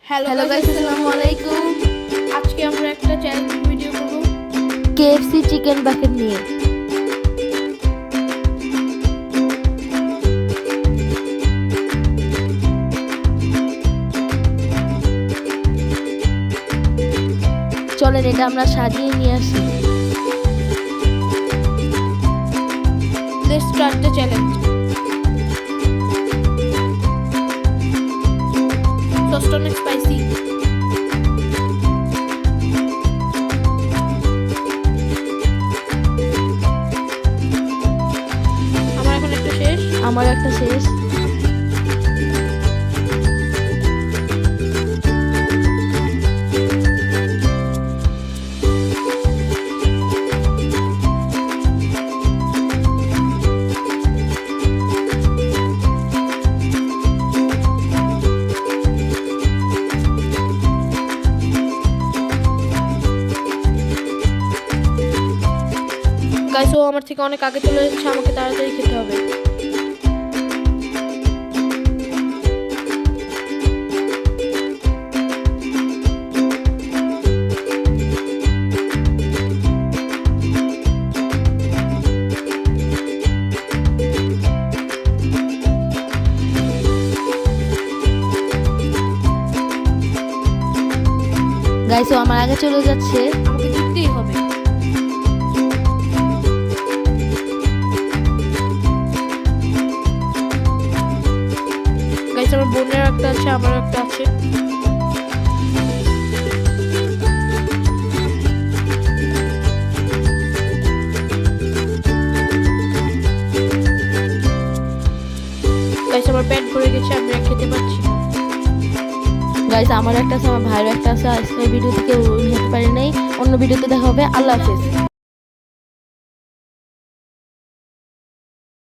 Hello guys, আসসালামু আলাইকুম। আজকে আমরা একটা চ্যালেঞ্জ ভিডিও করব কেএফসি চিকেন বাকেট নিয়ে। চলেন এটা আমরা সাজিয়ে নিয়ে আসি। Let's start the challenge. Toast অনেক স্পাইসি। আমার একটা শেষ। গাইস, ও আমার থেকে অনেক আগে চলে যাচ্ছে, আমাকে তাড়াতাড়ি খেতে হবে। গাইস, ও আমার আগে চলে যাচ্ছে, আমাকে জিততেই হবে। গাইস, আমার বোনের একটা আছে, আমার একটা আছে। গাইস, আমার পেট ভরে গেছে, আমি আর খেতে পারছি না। গাইস আমার একটা আছে, আমার ভাইয়ের একটা আছে। আজকের ভিডিও থেকে নিতে পারি নাই, অন্য ভিডিওতে দেখা হবে। আল্লাহ হাফেজ।